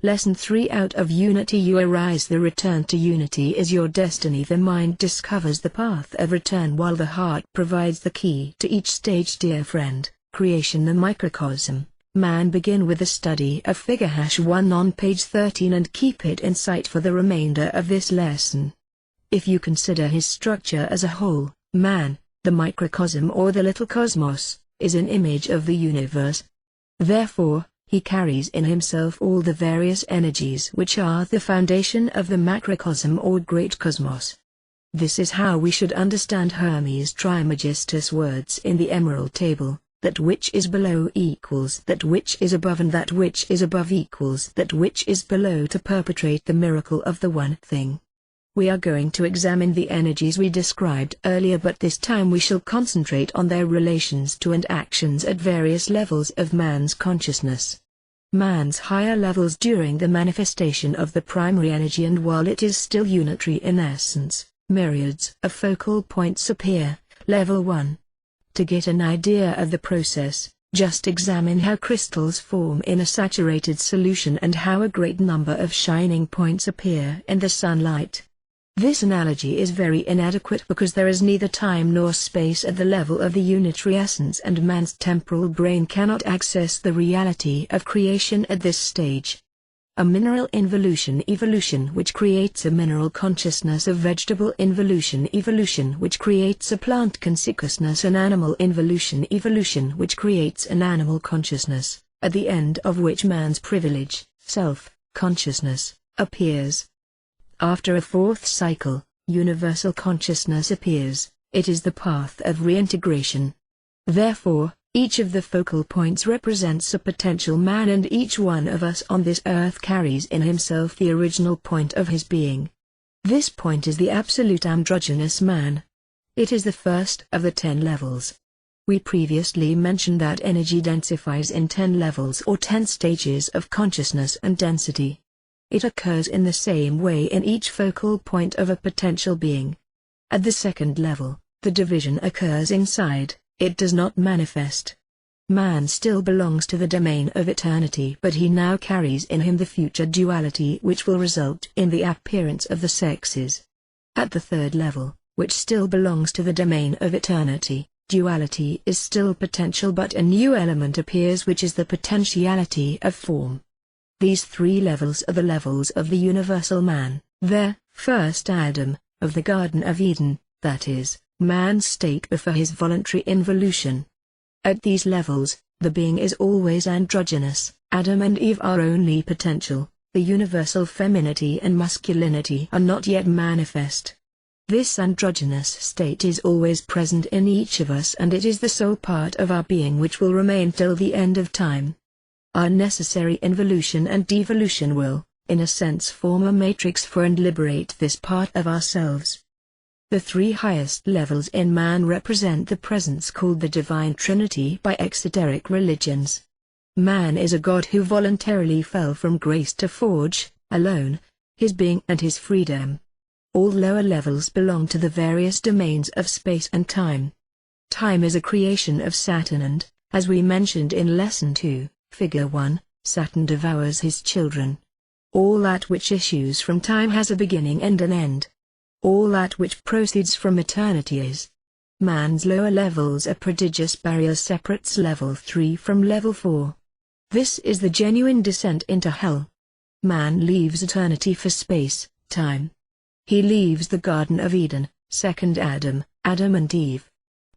Lesson 3. Out of unity you arise. The return to unity is your destiny. The mind discovers the path of return while the heart provides the key to each stage. Dear friend, creation the microcosm. Man, begin with the study of figure #1 on page 13 and keep it in sight for the remainder of this lesson. If you consider his structure as a whole, man, the microcosm or the little cosmos, is an image of the universe. Therefore, he carries in himself all the various energies which are the foundation of the macrocosm or great cosmos. This is how we should understand Hermes Trismegistus' words in the Emerald Table: that which is below equals that which is above, and that which is above equals that which is below, to perpetrate the miracle of the one thing. We are going to examine the energies we described earlier, but this time we shall concentrate on their relations to and actions at various levels of man's consciousness. Man's higher levels during the manifestation of the primary energy, and while it is still unitary in essence, myriads of focal points appear. Level 1. To get an idea of the process, just examine how crystals form in a saturated solution and how a great number of shining points appear in the sunlight. This analogy is very inadequate because there is neither time nor space at the level of the unitary essence, and man's temporal brain cannot access the reality of creation at this stage. A mineral involution evolution which creates a mineral consciousness, a vegetable involution evolution which creates a plant consciousness, an animal involution evolution which creates an animal consciousness, at the end of which man's privilege, self-consciousness, appears. After a fourth cycle, universal consciousness appears. It is the path of reintegration. Therefore, each of the focal points represents a potential man, and each one of us on this earth carries in himself the original point of his being. This point is the absolute androgynous man. It is the first of the 10 levels. We previously mentioned that energy densifies in 10 levels or 10 stages of consciousness and density. It occurs in the same way in each focal point of a potential being. At the second level, the division occurs inside, it does not manifest. Man still belongs to the domain of eternity, but he now carries in him the future duality which will result in the appearance of the sexes. At the third level, which still belongs to the domain of eternity, duality is still potential, but a new element appears which is the potentiality of form. These 3 levels are the levels of the universal man, the first Adam, of the Garden of Eden, that is, man's state before his voluntary involution. At these levels, the being is always androgynous. Adam and Eve are only potential, the universal femininity and masculinity are not yet manifest. This androgynous state is always present in each of us, and it is the sole part of our being which will remain till the end of time. Our necessary involution and devolution will, in a sense, form a matrix for and liberate this part of ourselves. The 3 highest levels in man represent the presence called the Divine Trinity by exoteric religions. Man is a god who voluntarily fell from grace to forge, alone, his being and his freedom. All lower levels belong to the various domains of space and time. Time is a creation of Saturn, and, as we mentioned in Lesson 2, Figure 1, Saturn devours his children. All that which issues from time has a beginning and an end. All that which proceeds from eternity is. Man's lower levels are prodigious barriers separates level 3 from level 4. This is the genuine descent into hell. Man leaves eternity for space, time. He leaves the Garden of Eden, second Adam, Adam and Eve.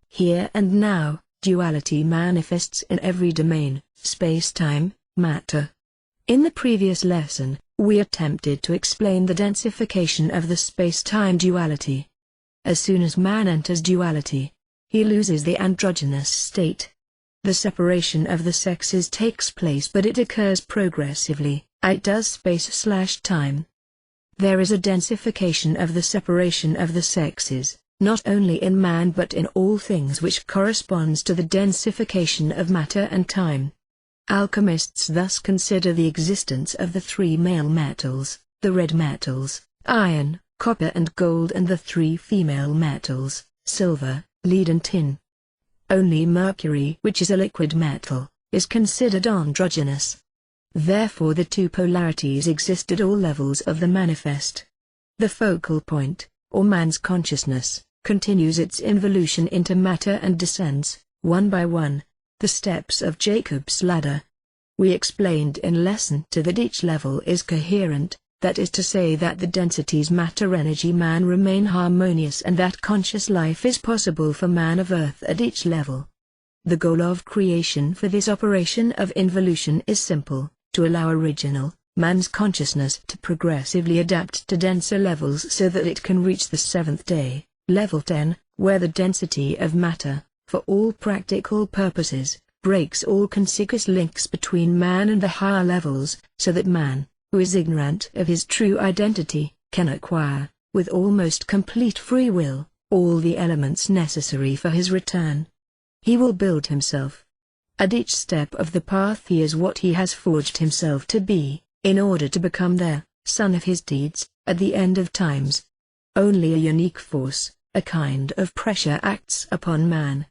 Here and now, duality manifests in every domain, space-time, matter. In the previous lesson, we attempted to explain the densification of the space-time duality. As soon as man enters duality, he loses the androgynous state. The separation of the sexes takes place, but it occurs progressively, as does space/time. There is a densification of the separation of the sexes, not only in man but in all things, which corresponds to the densification of matter and time. Alchemists thus consider the existence of the 3 male metals, the red metals, iron, copper and gold, and the 3 female metals, silver, lead and tin. Only mercury, which is a liquid metal, is considered androgynous. Therefore the two polarities exist at all levels of the manifest. The focal point, or man's consciousness, continues its involution into matter and descends, one by one, the steps of Jacob's ladder. We explained in Lesson 2 that each level is coherent, that is to say that the densities matter-energy man remain harmonious and that conscious life is possible for man of Earth at each level. The goal of creation for this operation of involution is simple, to allow original, man's consciousness to progressively adapt to denser levels so that it can reach the seventh day, level 10, where the density of matter, for all practical purposes, breaks all contiguous links between man and the higher levels, so that man, who is ignorant of his true identity, can acquire, with almost complete free will, all the elements necessary for his return. He will build himself. At each step of the path he is what he has forged himself to be, in order to become the son of his deeds, at the end of times. Only a unique force, a kind of pressure acts upon man.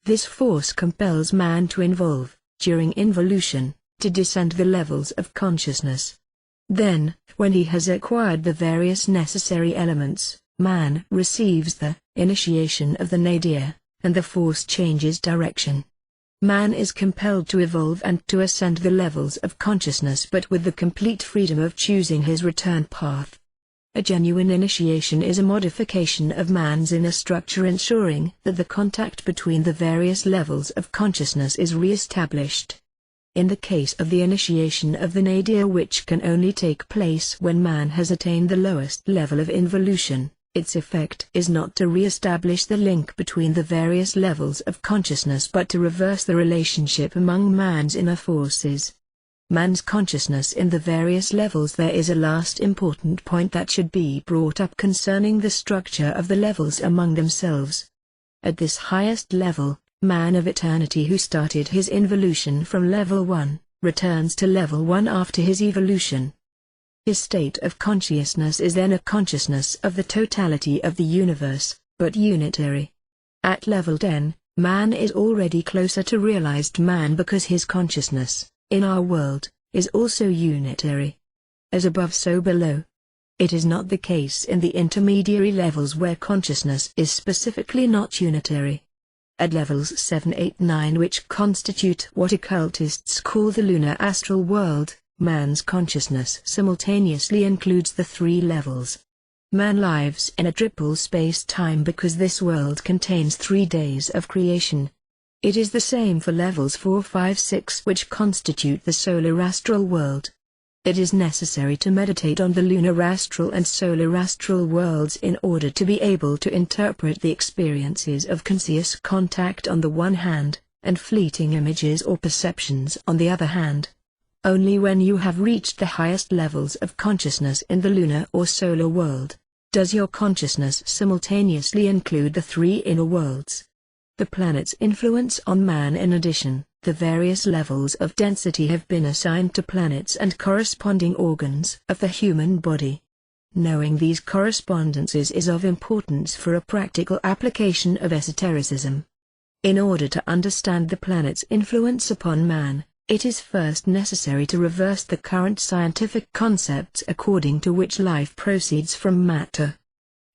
This force compels man to involve, during involution, to descend the levels of consciousness. Then, when he has acquired the various necessary elements, man receives the initiation of the nadir, and the force changes direction. Man is compelled to evolve and to ascend the levels of consciousness but with the complete freedom of choosing his return path. A genuine initiation is a modification of man's inner structure ensuring that the contact between the various levels of consciousness is re-established. In the case of the initiation of the nadir, which can only take place when man has attained the lowest level of involution, its effect is not to re-establish the link between the various levels of consciousness but to reverse the relationship among man's inner forces. Man's consciousness in the various levels. There is a last important point that should be brought up concerning the structure of the levels among themselves. At this highest level, man of eternity who started his involution from level 1, returns to level 1 after his evolution. His state of consciousness is then a consciousness of the totality of the universe, but unitary. At level 10, man is already closer to realized man because his consciousness, in our world, is also unitary. As above so below. It is not the case in the intermediary levels where consciousness is specifically not unitary. At levels 7, 8, 9, which constitute what occultists call the lunar astral world, man's consciousness simultaneously includes the three levels. Man lives in a triple space-time because this world contains 3 days of creation. It is the same for levels 4, 5, 6, which constitute the solar astral world. It is necessary to meditate on the lunar astral and solar astral worlds in order to be able to interpret the experiences of conscious contact on the one hand, and fleeting images or perceptions on the other hand. Only when you have reached the highest levels of consciousness in the lunar or solar world, does your consciousness simultaneously include the three inner worlds. The planet's influence on man. In addition, the various levels of density have been assigned to planets and corresponding organs of the human body. Knowing these correspondences is of importance for a practical application of esotericism. In order to understand the planet's influence upon man, it is first necessary to reverse the current scientific concepts according to which life proceeds from matter.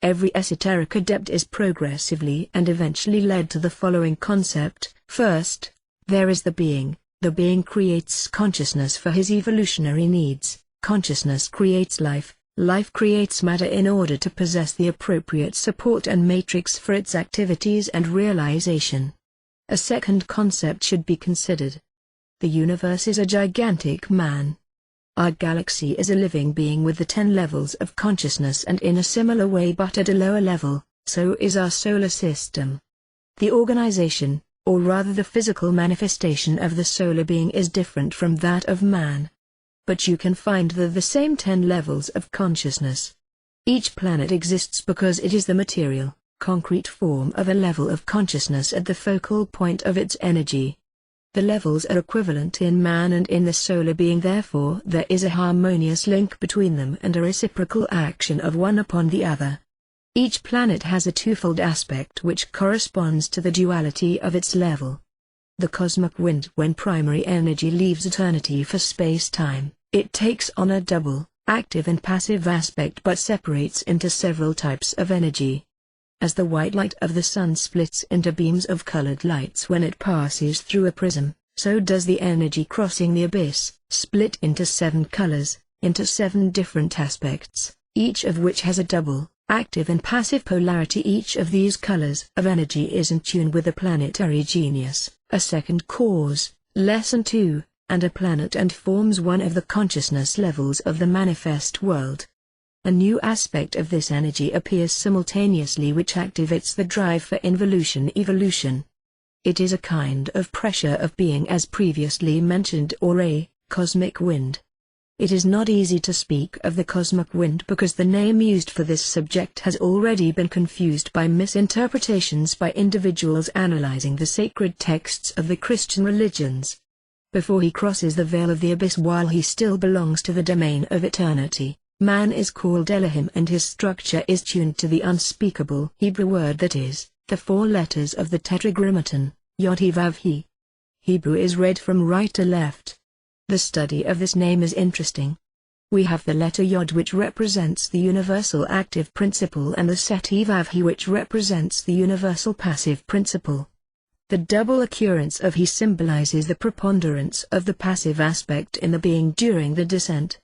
Every esoteric adept is progressively and eventually led to the following concept. First, there is the being. The being creates consciousness for his evolutionary needs. Consciousness creates life. Life creates matter in order to possess the appropriate support and matrix for its activities and realization. A second concept should be considered. The universe is a gigantic man. Our galaxy is a living being with the 10 levels of consciousness, and in a similar way but at a lower level, so is our solar system. The organization, or rather the physical manifestation of the solar being is different from that of man. But you can find the same 10 levels of consciousness. Each planet exists because it is the material, concrete form of a level of consciousness at the focal point of its energy. The levels are equivalent in man and in the solar being, therefore there is a harmonious link between them and a reciprocal action of one upon the other. Each planet has a twofold aspect which corresponds to the duality of its level. The cosmic wind. When primary energy leaves eternity for space-time, it takes on a double, active and passive aspect but separates into several types of energy. As the white light of the sun splits into beams of colored lights when it passes through a prism, so does the energy crossing the abyss, split into 7 colors, into 7 different aspects, each of which has a double, active and passive polarity. Each of these colors of energy is in tune with a planetary genius, a second cause, lesson 2, and a planet, and forms one of the consciousness levels of the manifest world. A new aspect of this energy appears simultaneously which activates the drive for involution evolution. It is a kind of pressure of being as previously mentioned, or a cosmic wind. It is not easy to speak of the cosmic wind because the name used for this subject has already been confused by misinterpretations by individuals analyzing the sacred texts of the Christian religions. Before he crosses the veil of the abyss while he still belongs to the domain of eternity, man is called Elohim, and his structure is tuned to the unspeakable Hebrew word that is, the 4 letters of the Tetragrammaton, Yod He Vav He. Hebrew is read from right to left. The study of this name is interesting. We have the letter Yod which represents the universal active principle and the set He Vav He which represents the universal passive principle. The double occurrence of He symbolizes the preponderance of the passive aspect in the being during the descent.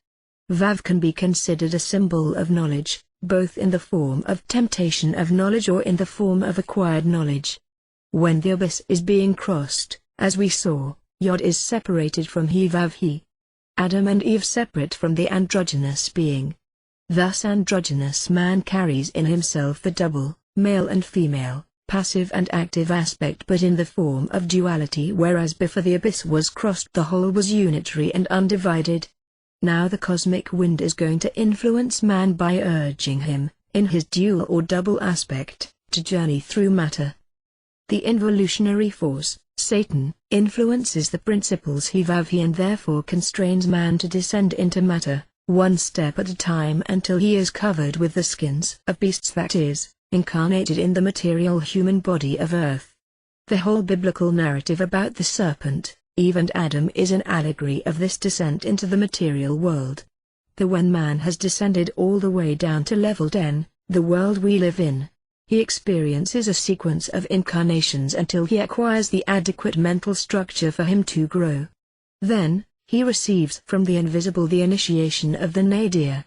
Vav can be considered a symbol of knowledge, both in the form of temptation of knowledge or in the form of acquired knowledge. When the abyss is being crossed, as we saw, Yod is separated from He Vav He. Adam and Eve separate from the androgynous being. Thus androgynous man carries in himself the double, male and female, passive and active aspect but in the form of duality, whereas before the abyss was crossed the whole was unitary and undivided. Now the cosmic wind is going to influence man by urging him, in his dual or double aspect, to journey through matter. The involutionary force, Satan, influences the principles He Vav He and therefore constrains man to descend into matter, one step at a time until he is covered with the skins of beasts, that is, incarnated in the material human body of earth. The whole biblical narrative about the serpent, Eve and Adam is an allegory of this descent into the material world. When man has descended all the way down to level 10, the world we live in, he experiences a sequence of incarnations until he acquires the adequate mental structure for him to grow. Then, he receives from the invisible the initiation of the nadir.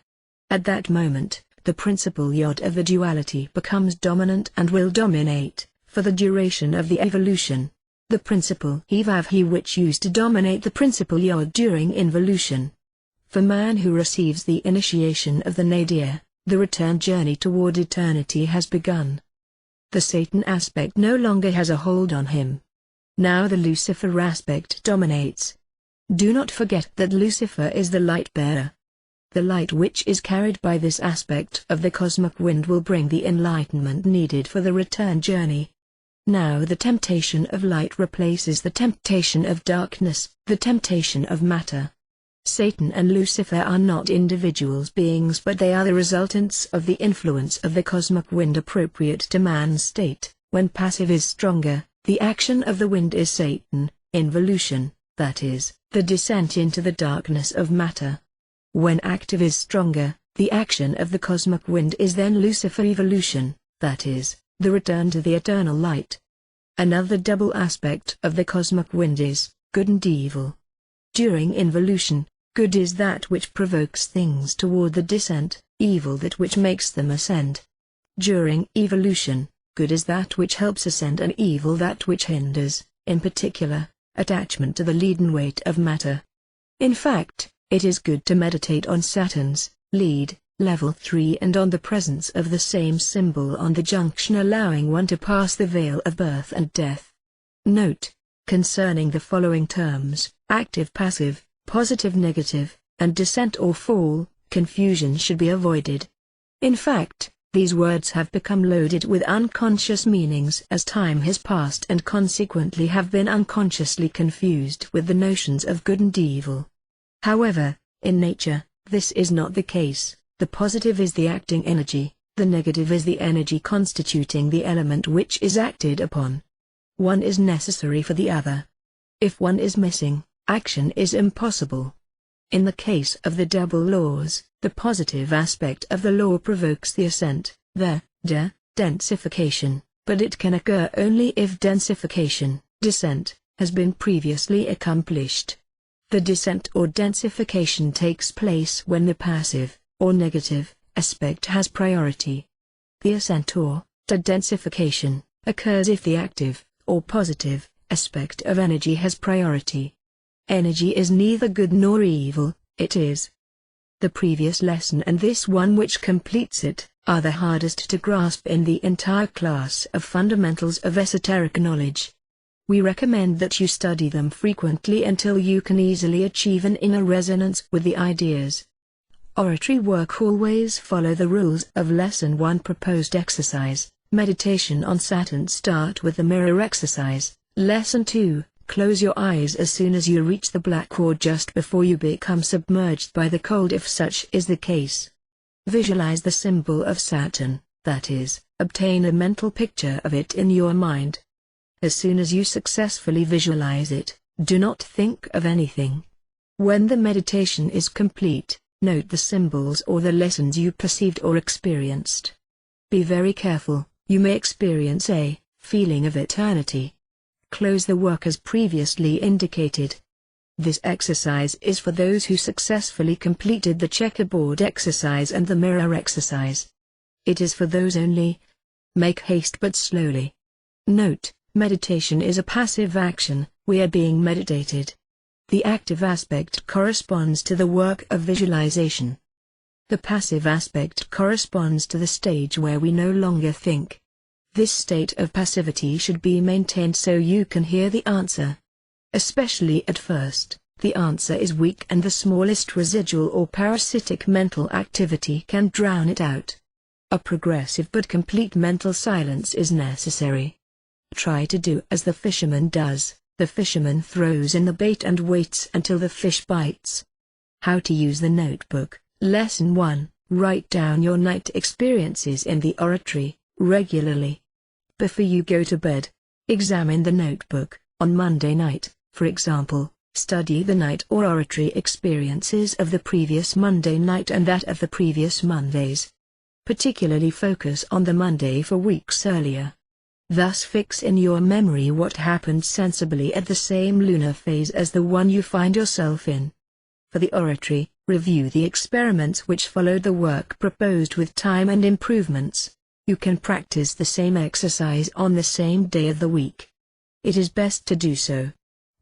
At that moment, the principle Yod of the duality becomes dominant and will dominate, for the duration of the evolution. The principle He Vav He which used to dominate the principle Yod during involution. For man who receives the initiation of the nadir, the return journey toward eternity has begun. The Satan aspect no longer has a hold on him. Now the Lucifer aspect dominates. Do not forget that Lucifer is the light bearer. The light which is carried by this aspect of the cosmic wind will bring the enlightenment needed for the return journey. Now the temptation of light replaces the temptation of darkness, the temptation of matter. Satan and Lucifer are not individuals beings, but they are the resultants of the influence of the cosmic wind appropriate to man's state. When passive is stronger, the action of the wind is Satan, involution, that is, the descent into the darkness of matter. When active is stronger, the action of the cosmic wind is then Lucifer evolution, that is, the return to the eternal light. Another double aspect of the cosmic wind is good and evil. During involution, good is that which provokes things toward the descent, evil that which makes them ascend. During evolution, good is that which helps ascend and evil that which hinders, in particular, attachment to the leaden weight of matter. In fact, it is good to meditate on Saturn's lead, level 3, and on the presence of the same symbol on the junction, allowing one to pass the veil of birth and death. Note: concerning the following terms, active passive, positive negative, and descent or fall, confusion should be avoided. In fact, these words have become loaded with unconscious meanings as time has passed and consequently have been unconsciously confused with the notions of good and evil. However, in nature, this is not the case. The positive is the acting energy, the negative is the energy constituting the element which is acted upon. One is necessary for the other, If one is missing, action is impossible. In the case of the double laws, the positive aspect of the law provokes the ascent, the densification, but it can occur only if densification, descent, has been previously accomplished. The descent or densification takes place when the passive, or negative, aspect has priority. The ascent or densification occurs if the active, or positive, aspect of energy has priority. Energy is neither good nor evil, it is. The previous lesson and this one which completes it, are the hardest to grasp in the entire class of fundamentals of esoteric knowledge. We recommend that you study them frequently until you can easily achieve an inner resonance with the ideas. Oratory work always follow the rules of Lesson 1 proposed exercise, meditation on Saturn. Start with the mirror exercise. Lesson 2, close your eyes as soon as you reach the black or just before you become submerged by the cold if such is the case. Visualize the symbol of Saturn, that is, obtain a mental picture of it in your mind. As soon as you successfully visualize it, do not think of anything. When the meditation is complete, note the symbols or the lessons you perceived or experienced. Be very careful, you may experience a feeling of eternity. Close the work as previously indicated. This exercise is for those who successfully completed the checkerboard exercise and the mirror exercise. It is for those only. Make haste but slowly. Note, meditation is a passive action, we are being meditated. The active aspect corresponds to the work of visualization. The passive aspect corresponds to the stage where we no longer think. This state of passivity should be maintained so you can hear the answer. Especially at first, the answer is weak and the smallest residual or parasitic mental activity can drown it out. A progressive but complete mental silence is necessary. Try to do as the fisherman does. The fisherman throws in the bait and waits until the fish bites. How to use the notebook. Lesson 1, write down your night experiences in the oratory, regularly. Before you go to bed, examine the notebook. On Monday night, for example, study the night or oratory experiences of the previous Monday night and that of the previous Mondays. Particularly focus on the Monday for weeks earlier. Thus fix in your memory what happened sensibly at the same lunar phase as the one you find yourself in. For the oratory, review the experiments which followed the work proposed with time and improvements. You can practice the same exercise on the same day of the week. It is best to do so.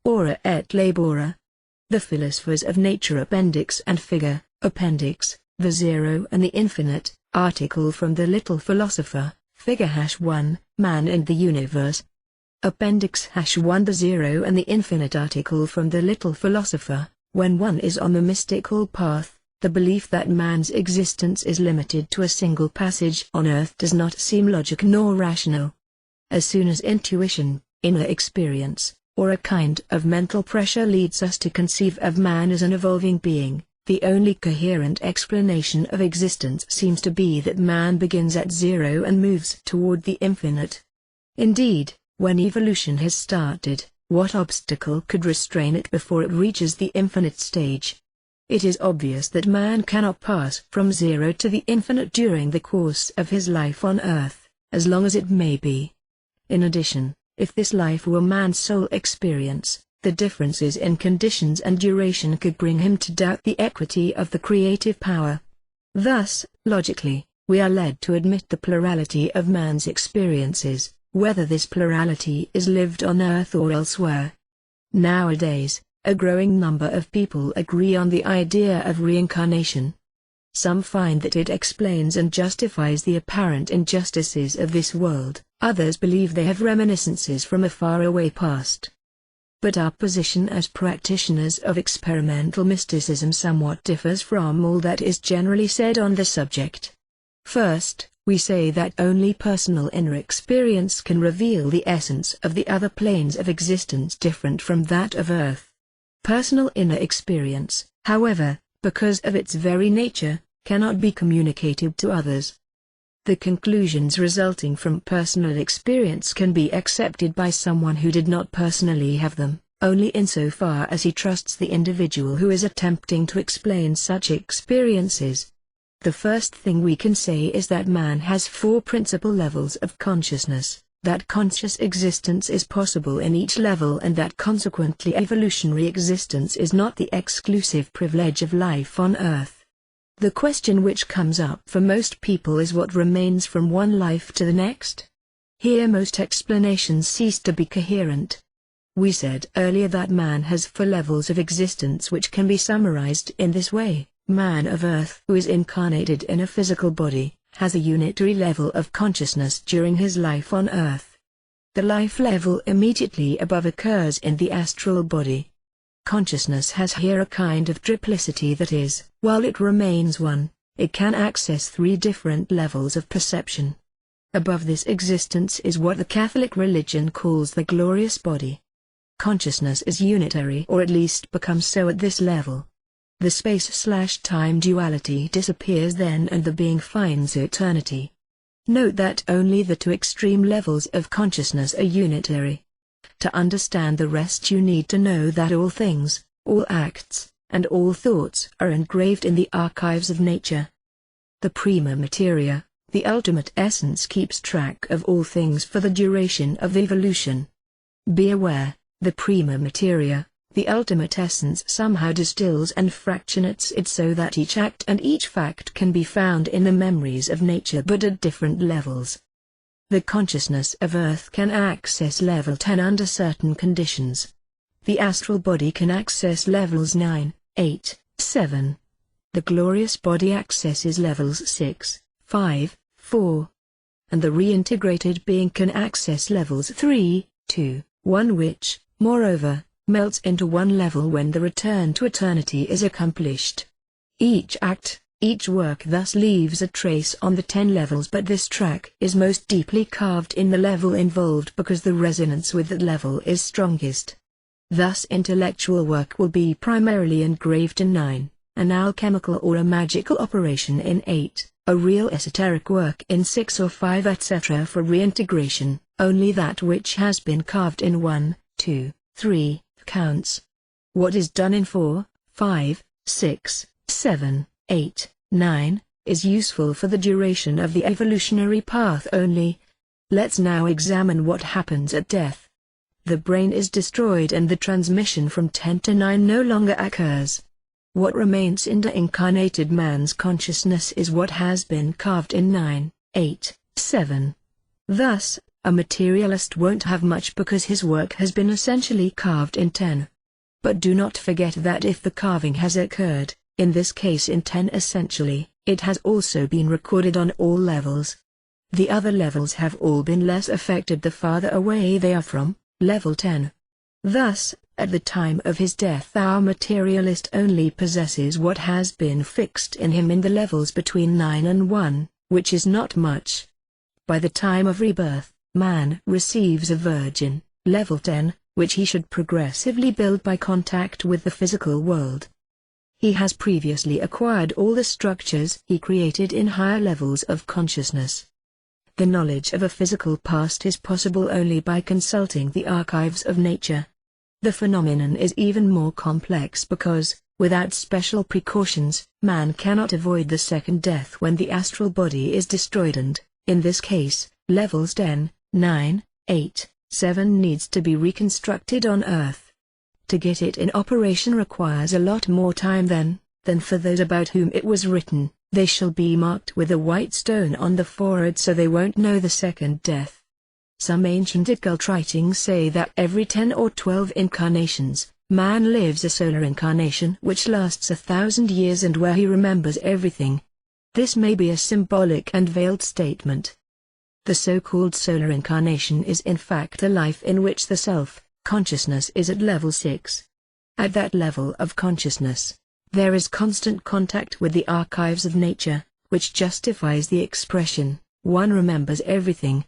Ora et labora. The philosophers of nature. Appendix and figure. Appendix, the zero and the infinite. Article from the little philosopher. Figure #1, man and the universe. Appendix #1, the zero and the infinite. Article from the little philosopher. When one is on the mystical path, the belief that man's existence is limited to a single passage on earth does not seem logical nor rational. As soon as intuition, inner experience, or a kind of mental pressure leads us to conceive of man as an evolving being, the only coherent explanation of existence seems to be that man begins at zero and moves toward the infinite. Indeed, when evolution has started, what obstacle could restrain it before it reaches the infinite stage? It is obvious that man cannot pass from zero to the infinite during the course of his life on earth, as long as it may be. In addition, if this life were man's sole experience, the differences in conditions and duration could bring him to doubt the equity of the creative power. Thus, logically, we are led to admit the plurality of man's experiences, whether this plurality is lived on earth or elsewhere. Nowadays, a growing number of people agree on the idea of reincarnation. Some find that it explains and justifies the apparent injustices of this world, others believe they have reminiscences from a faraway past. But our position as practitioners of experimental mysticism somewhat differs from all that is generally said on the subject. First, we say that only personal inner experience can reveal the essence of the other planes of existence different from that of Earth. Personal inner experience, however, because of its very nature, cannot be communicated to others. The conclusions resulting from personal experience can be accepted by someone who did not personally have them, only insofar as he trusts the individual who is attempting to explain such experiences. The first thing we can say is that man has four principal levels of consciousness, that conscious existence is possible in each level, and that consequently evolutionary existence is not the exclusive privilege of life on Earth. The question which comes up for most people is what remains from one life to the next? Here most explanations cease to be coherent. We said earlier that man has four levels of existence which can be summarized in this way. Man of Earth who is incarnated in a physical body, has a unitary level of consciousness during his life on Earth. The life level immediately above occurs in the astral body. Consciousness has here a kind of triplicity, that is, while it remains one, it can access three different levels of perception. Above this existence is what the Catholic religion calls the glorious body. Consciousness is unitary, or at least becomes so at this level. The space/time duality disappears then, and the being finds eternity. Note that only the two extreme levels of consciousness are unitary. To understand the rest you need to know that all things, all acts, and all thoughts are engraved in the archives of nature. The prima materia, the ultimate essence, keeps track of all things for the duration of evolution. Be aware, the prima materia, the ultimate essence, somehow distills and fractionates it so that each act and each fact can be found in the memories of nature, but at different levels. The consciousness of Earth can access level 10 under certain conditions. The astral body can access levels 9, 8, 7. The glorious body accesses levels 6, 5, 4. And the reintegrated being can access levels 3, 2, 1, which, moreover, melts into one level when the return to eternity is accomplished. Each act, each work thus leaves a trace on the 10 levels, but this track is most deeply carved in the level involved because the resonance with that level is strongest. Thus intellectual work will be primarily engraved in 9, an alchemical or a magical operation in 8, a real esoteric work in 6 or 5, etc. For reintegration, only that which has been carved in 1, 2, 3, counts. What is done in 4, 5, 6, 7, 8, 9, is useful for the duration of the evolutionary path only. Let's now examine what happens at death. The brain is destroyed and the transmission from 10 to 9 no longer occurs. What remains in the incarnated man's consciousness is what has been carved in 9, 8, 7. Thus, a materialist won't have much because his work has been essentially carved in 10. But do not forget that if the carving has occurred, in this case in 10 essentially, it has also been recorded on all levels. The other levels have all been less affected the farther away they are from level 10. Thus, at the time of his death our materialist only possesses what has been fixed in him in the levels between 9 and 1, which is not much. By the time of rebirth, man receives a virgin, level 10, which he should progressively build by contact with the physical world. He has previously acquired all the structures he created in higher levels of consciousness. The knowledge of a physical past is possible only by consulting the archives of nature. The phenomenon is even more complex because, without special precautions, man cannot avoid the second death when the astral body is destroyed and, in this case, levels 10, 9, 8, 7 needs to be reconstructed on Earth. To get it in operation requires a lot more time than for those about whom it was written, they shall be marked with a white stone on the forehead so they won't know the second death. Some ancient occult writings say that every 10 or 12 incarnations, man lives a solar incarnation which lasts 1,000 years and where he remembers everything. This may be a symbolic and veiled statement. The so-called solar incarnation is in fact a life in which the self-consciousness is at level 6. At that level of consciousness, there is constant contact with the archives of nature, which justifies the expression, one remembers everything.